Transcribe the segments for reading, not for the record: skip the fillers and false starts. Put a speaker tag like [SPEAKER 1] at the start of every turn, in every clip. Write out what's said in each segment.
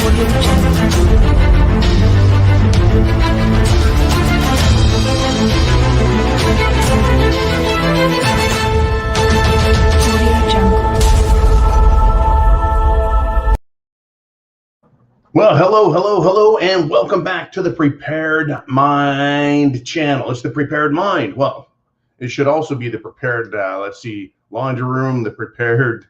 [SPEAKER 1] Well, hello, and welcome back to the Prepared Mind channel. It's the Prepared Mind. Well, it should also be the prepared, laundry room, the prepared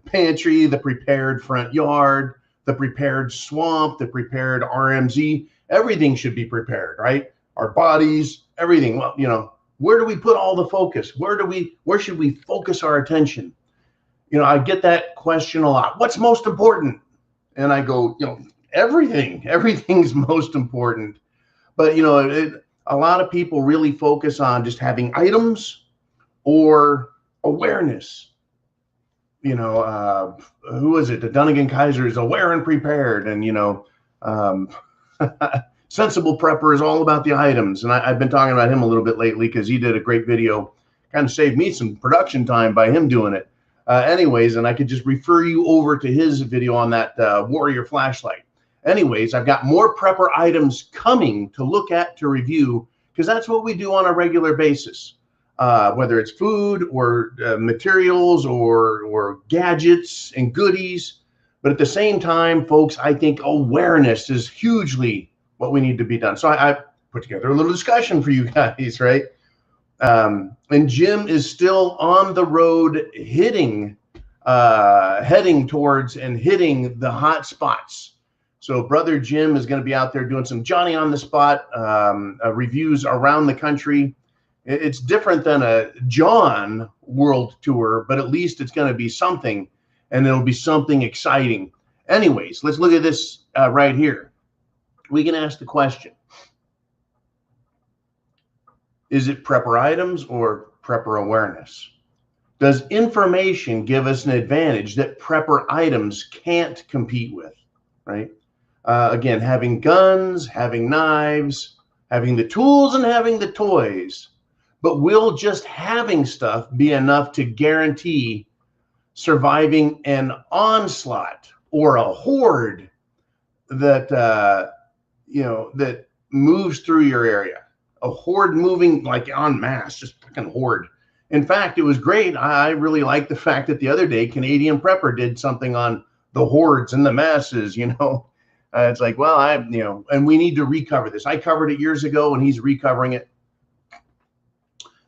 [SPEAKER 1] pantry, the prepared front yard, the prepared swamp, the prepared RMZ. Everything should be prepared, right? Our bodies, everything. Well, where do we put all the focus? Where should we focus our attention? I get that question a lot. What's most important? And I go, everything's most important. But, a lot of people really focus on just having items or awareness. Who is it? The Dunnigan-Kaiser is aware and prepared. And, Sensible Prepper is all about the items. And I've been talking about him a little bit lately because he did a great video, kind of saved me some production time by him doing it. Anyways, and I could just refer you over to his video on that Warrior flashlight. Anyways, I've got more prepper items coming to look at, to review, because that's what we do on a regular basis, whether it's food or materials or gadgets and goodies. But at the same time, folks, I think awareness is hugely what we need to be done. So I put together a little discussion for you guys, right? And Jim is still on the road heading towards and hitting the hot spots. So brother Jim is going to be out there doing some Johnny on the spot reviews around the country. It's different than a John world tour, but at least it's going to be something, and it'll be something exciting. Anyways, let's look at this right here. We can ask the question: is it prepper items or prepper awareness? Does information give us an advantage that prepper items can't compete with, right? Again, having guns, having knives, having the tools and having the toys. But will just having stuff be enough to guarantee surviving an onslaught or a horde that, that moves through your area? A horde moving like en masse, just fucking horde. In fact, it was great. I really liked the fact that the other day, Canadian Prepper did something on the hordes and the masses, It's like, well, and we need to recover this. I covered it years ago and he's recovering it.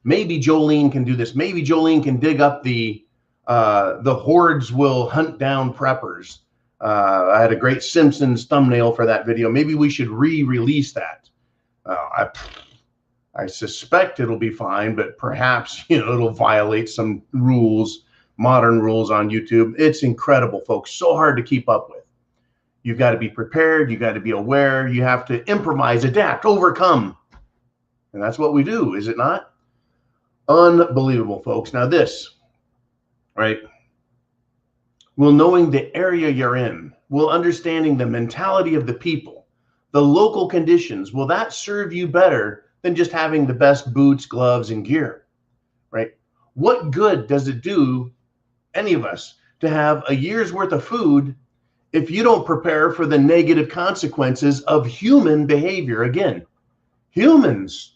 [SPEAKER 1] Maybe Jolene can do this. Maybe Jolene can dig up the hordes will hunt down preppers. I had a great Simpsons thumbnail for that video. Maybe we should re-release that. I suspect it'll be fine, but perhaps, it'll violate some rules, modern rules on YouTube. It's incredible, folks. So hard to keep up with. You've got to be prepared. You got to be aware. You have to improvise, adapt, overcome. And that's what we do, is it not? Unbelievable, folks. Now this, right? Will knowing the area you're in, will understanding the mentality of the people, the local conditions, will that serve you better than just having the best boots, gloves, and gear, right? What good does it do any of us to have a year's worth of food if you don't prepare for the negative consequences of human behavior? Again, humans,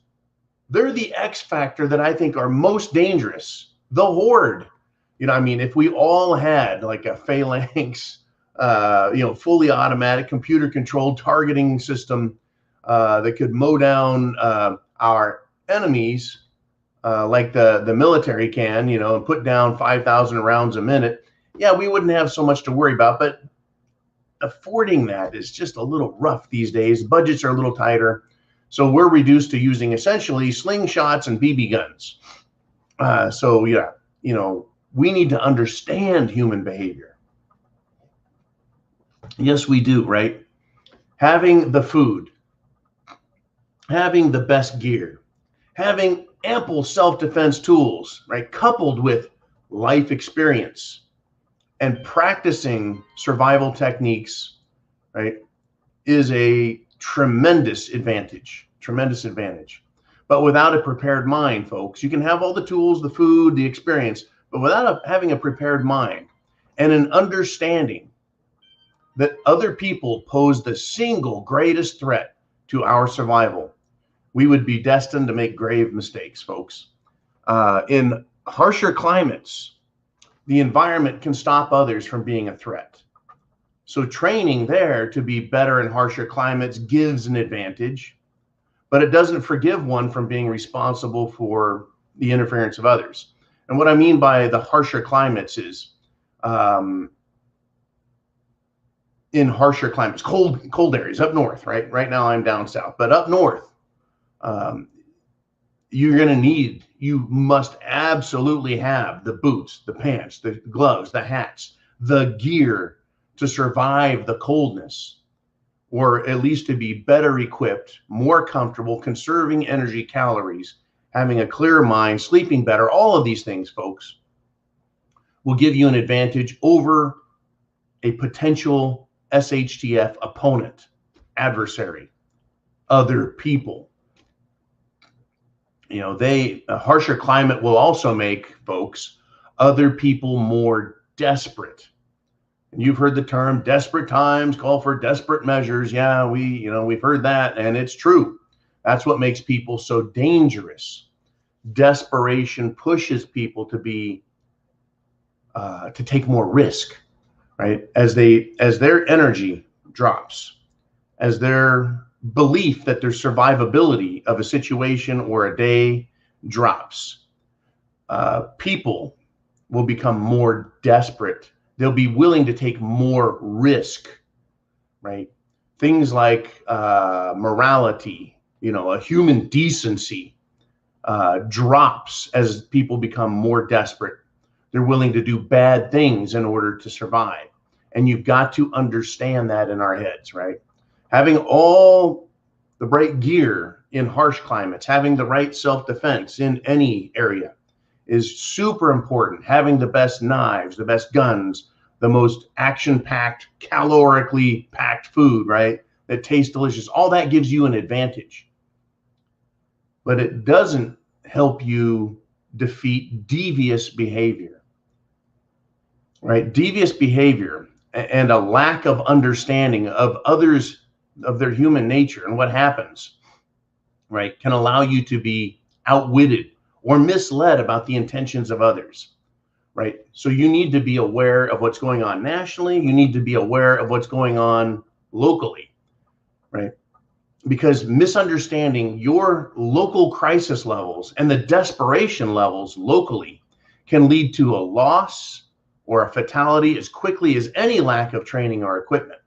[SPEAKER 1] they're the X factor that I think are most dangerous. The horde, if we all had like a phalanx, fully automatic computer controlled targeting system that could mow down our enemies like the military can, and put down 5,000 rounds a minute. Yeah, we wouldn't have so much to worry about, but affording that is just a little rough these days. Budgets are a little tighter. So we're reduced to using essentially slingshots and BB guns. We need to understand human behavior. Yes, we do, right? Having the food, having the best gear, having ample self-defense tools, right? Coupled with life experience and practicing survival techniques, right, is a tremendous advantage. But without a prepared mind, folks, you can have all the tools, the food, the experience, but without having a prepared mind and an understanding that other people pose the single greatest threat to our survival, we would be destined to make grave mistakes, folks. In harsher climates, the environment can stop others from being a threat. So training there to be better in harsher climates gives an advantage, but it doesn't forgive one from being responsible for the interference of others. And what I mean by the harsher climates is in harsher climates, cold areas up north, right? Right now I'm down south, but up north, you must absolutely have the boots, the pants, the gloves, the hats, the gear to survive the coldness, or at least to be better equipped, more comfortable, conserving energy, calories, having a clear mind, sleeping better. All of these things, folks, will give you an advantage over a potential SHTF opponent, adversary, other people. You know, a harsher climate will also make, folks, other people more desperate. And you've heard the term desperate times call for desperate measures. Yeah, we've heard that, and it's true. That's what makes people so dangerous. Desperation pushes people to be to take more risk, right? As their energy drops, as their belief that their survivability of a situation or a day drops, people will become more desperate. They'll be willing to take more risk, right? Things like morality, a human decency drops as people become more desperate. They're willing to do bad things in order to survive. And you've got to understand that in our heads, right? Having all the right gear in harsh climates, having the right self-defense in any area is super important. Having the best knives, the best guns, the most action-packed, calorically packed food, right? That tastes delicious. All that gives you an advantage. But it doesn't help you defeat devious behavior, right? Devious behavior and a lack of understanding of others, of their human nature and what happens, right, can allow you to be outwitted or misled about the intentions of others, right? So you need to be aware of what's going on nationally. You need to be aware of what's going on locally, right? Because misunderstanding your local crisis levels and the desperation levels locally can lead to a loss or a fatality as quickly as any lack of training or equipment.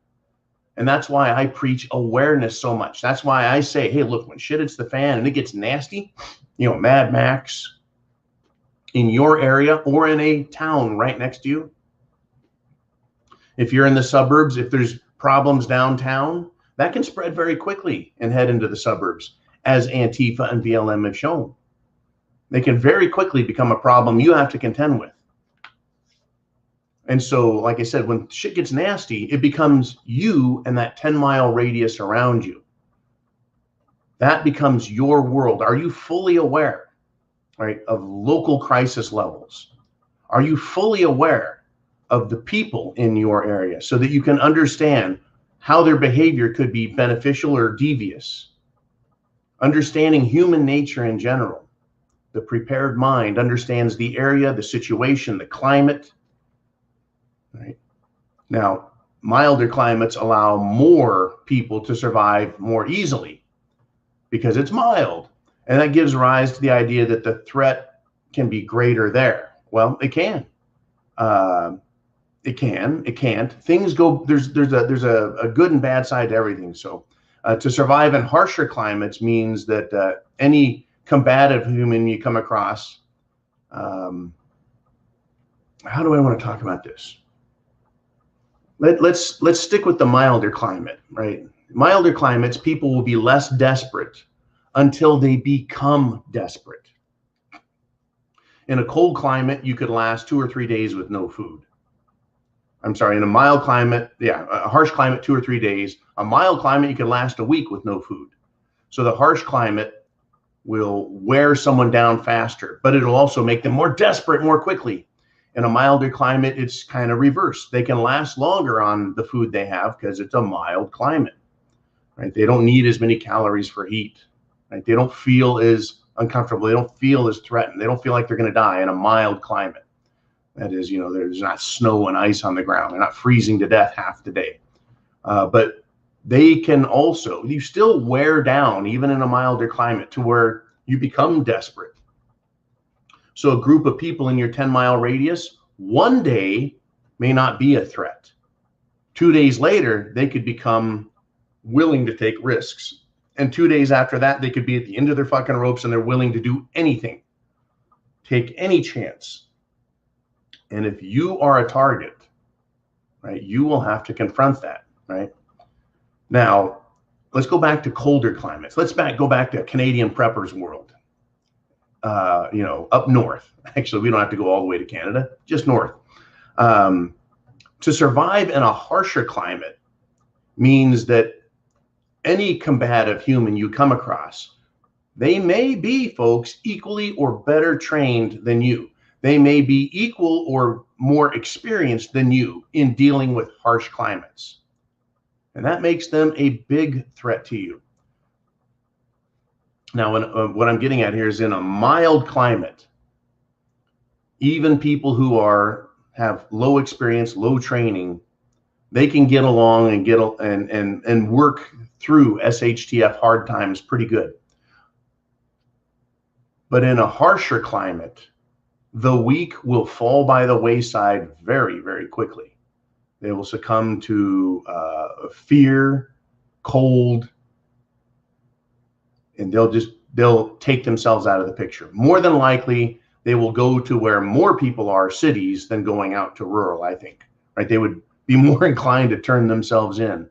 [SPEAKER 1] And that's why I preach awareness so much. That's why I say, hey, look, when shit hits the fan and it gets nasty, Mad Max in your area or in a town right next to you. If you're in the suburbs, if there's problems downtown, that can spread very quickly and head into the suburbs, as Antifa and BLM have shown. They can very quickly become a problem you have to contend with. And so, like I said, when shit gets nasty, it becomes you and that 10-mile radius around you. That becomes your world. Are you fully aware, right, of local crisis levels? Are you fully aware of the people in your area so that you can understand how their behavior could be beneficial or devious? Understanding human nature in general. The prepared mind understands the area, the situation, the climate. Right. Now, milder climates allow more people to survive more easily because it's mild. And that gives rise to the idea that the threat can be greater there. Well, it can. It can't. Things go, there's a good and bad side to everything. So to survive in harsher climates means that any combative human you come across, how do I want to talk about this? Let's stick with the milder climate, right? Milder climates, people will be less desperate until they become desperate. In a cold climate, you could last 2 or 3 days with no food. I'm sorry, in a mild climate, a harsh climate, 2 or 3 days. A mild climate, you could last a week with no food. So the harsh climate will wear someone down faster, but it'll also make them more desperate more quickly. In a milder climate, it's kind of reversed. They can last longer on the food they have because it's a mild climate, right? They don't need as many calories for heat, right? They don't feel as uncomfortable. They don't feel as threatened. They don't feel like they're going to die in a mild climate. That is, there's not snow and ice on the ground. They're not freezing to death half the day. But they can also, you still wear down even in a milder climate to where you become desperate. So a group of people in your 10-mile radius, one day may not be a threat. 2 days later, they could become willing to take risks. And 2 days after that, they could be at the end of their fucking ropes and they're willing to do anything, take any chance. And if you are a target, right, you will have to confront that, right? Now, let's go back to colder climates. Let's go back to Canadian preppers world. Up north. Actually, we don't have to go all the way to Canada, just north. To survive in a harsher climate means that any combative human you come across, they may be, folks, equally or better trained than you. They may be equal or more experienced than you in dealing with harsh climates. And that makes them a big threat to you. Now, what I'm getting at here is in a mild climate, even people who have low experience, low training, they can get along and work through SHTF hard times pretty good. But in a harsher climate, the weak will fall by the wayside very, very quickly. They will succumb to fear, cold, and they'll take themselves out of the picture. More than likely, they will go to where more people are, cities, than going out to rural, I think, right? They would be more inclined to turn themselves in,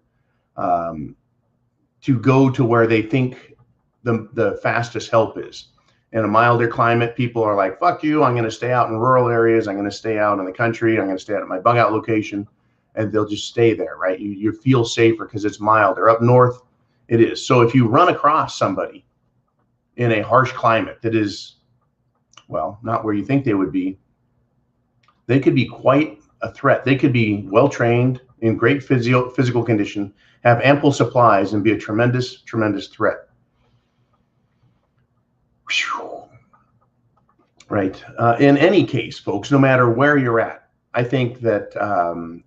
[SPEAKER 1] to go to where they think the fastest help is. In a milder climate, people are like, fuck you, I'm going to stay out in rural areas. I'm going to stay out in the country. I'm going to stay out at my bug out location. And they'll just stay there, right? You feel safer because it's milder. Up north, it is. So if you run across somebody in a harsh climate that is, well, not where you think they would be, they could be quite a threat. They could be well-trained, in great physical condition, have ample supplies, and be a tremendous, tremendous threat. Whew. Right. In any case, folks, no matter where you're at, I think that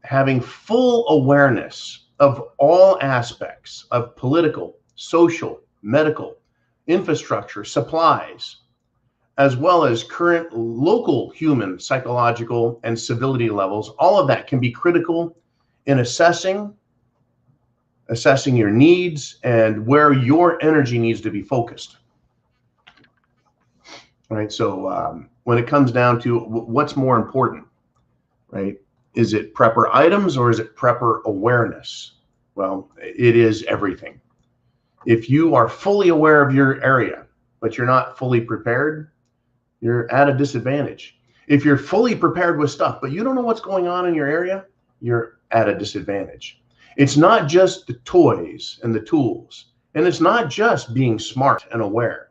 [SPEAKER 1] having full awareness of all aspects of political, social, medical, infrastructure, supplies, as well as current local human psychological and civility levels, all of that can be critical in assessing your needs and where your energy needs to be focused. Right. So when it comes down to what's more important, right? Is it prepper items or is it prepper awareness? Well, it is everything. If you are fully aware of your area, but you're not fully prepared, you're at a disadvantage. If you're fully prepared with stuff, but you don't know what's going on in your area, you're at a disadvantage. It's not just the toys and the tools, and it's not just being smart and aware.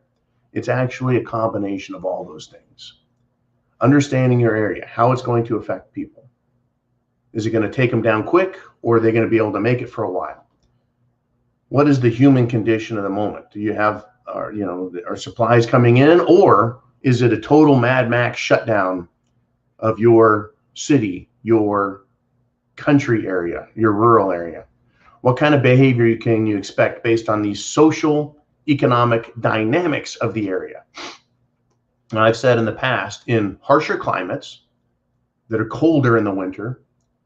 [SPEAKER 1] It's actually a combination of all those things. Understanding your area, how it's going to affect people. Is it going to take them down quick, or are they going to be able to make it for a while? What is the human condition of the moment? Do you have, are supplies coming in, or is it a total Mad Max shutdown of your city, your country area, your rural area? What kind of behavior can you expect based on these social, economic dynamics of the area? And I've said in the past, in harsher climates that are colder in the winter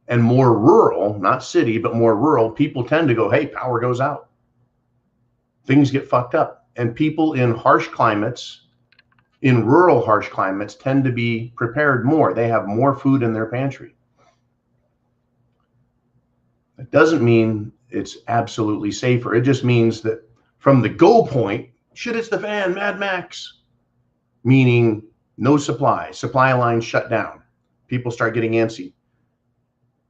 [SPEAKER 1] and more rural, not city, but more rural, people tend to go, hey, power goes out. Things get fucked up. And people in harsh climates, in rural harsh climates, tend to be prepared more. They have more food in their pantry. It doesn't mean it's absolutely safer. It just means that from the go point, shit hits the fan, Mad Max. Meaning no supply lines shut down. People start getting antsy.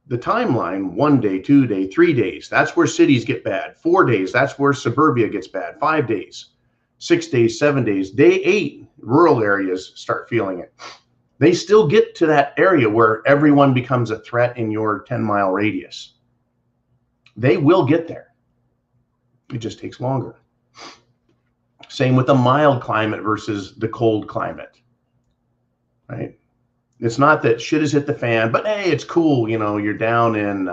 [SPEAKER 1] The timeline, 1 day, 2 day, 3 days, that's where cities get bad. 4 days, that's where suburbia gets bad. 5 days, 6 days, 7 days. Day 8, rural areas start feeling it. They still get to that area where everyone becomes a threat in your 10-mile radius. They will get there. It just takes longer. Same with the mild climate versus the cold climate, right? It's not that shit has hit the fan, but hey, it's cool. You're down in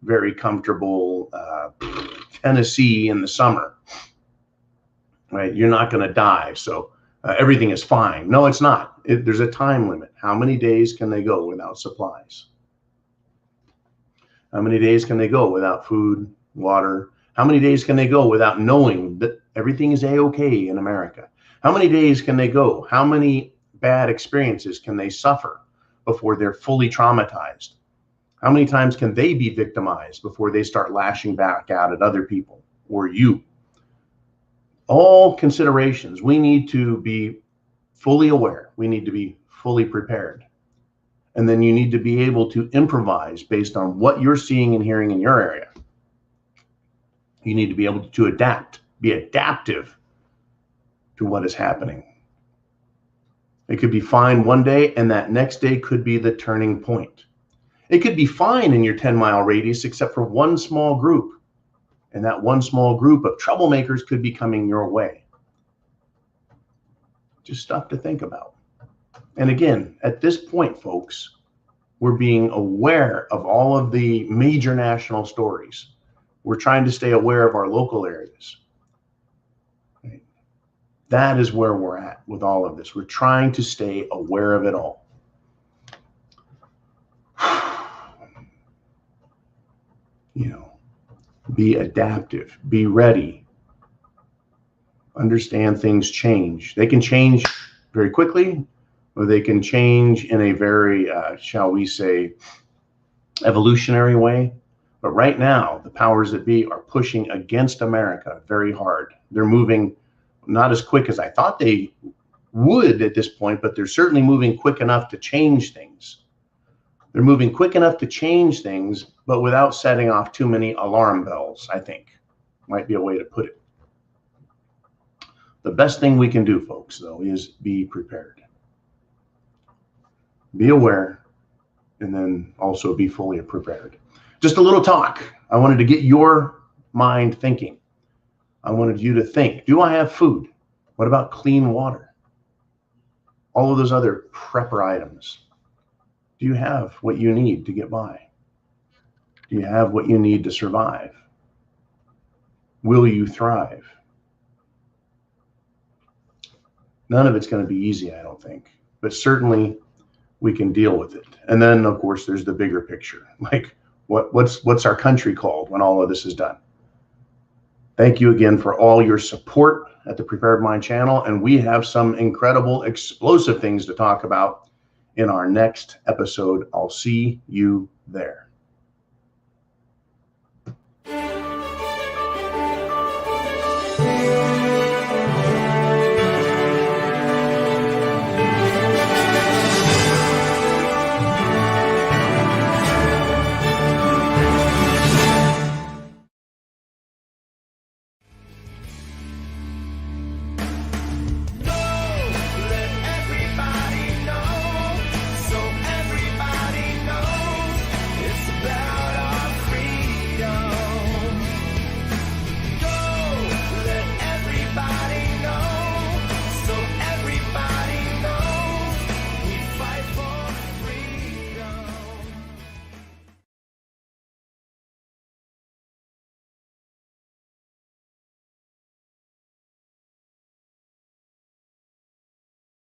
[SPEAKER 1] very comfortable Tennessee in the summer, right? You're not going to die. So everything is fine. No, it's not. There's a time limit. How many days can they go without supplies? How many days can they go without food, water? How many days can they go without knowing that everything is a-okay in America? How many days can they go? How many bad experiences can they suffer before they're fully traumatized? How many times can they be victimized before they start lashing back out at other people or you? All considerations. We need to be fully aware. We need to be fully prepared. And then you need to be able to improvise based on what you're seeing and hearing in your area. You need to be able to adapt, be adaptive to what is happening. It could be fine one day, and that next day could be the turning point. It could be fine in your 10-mile radius, except for one small group. And that one small group of troublemakers could be coming your way. Just stuff to think about. And again, at this point, folks, we're being aware of all of the major national stories. We're trying to stay aware of our local areas. Right? That is where we're at with all of this. We're trying to stay aware of it all. Be adaptive, be ready. Understand things change. They can change very quickly, or they can change in a very, shall we say, evolutionary way. But right now, the powers that be are pushing against America very hard. They're moving not as quick as I thought they would at this point, but they're certainly moving quick enough to change things. They're moving quick enough to change things, but without setting off too many alarm bells, I think. Might be a way to put it. The best thing we can do, folks, though, is be prepared. Be aware, and then also be fully prepared. Just a little talk. I wanted to get your mind thinking. I wanted you to think, do I have food? What about clean water? All of those other prepper items. Do you have what you need to get by? Do you have what you need to survive? Will you thrive? None of it's going to be easy, I don't think, but certainly we can deal with it. And then, of course, there's the bigger picture. Like, what's our country called when all of this is done? Thank you again for all your support at the Prepared Mind channel, and we have some incredible, explosive things to talk about in our next episode. I'll see you there.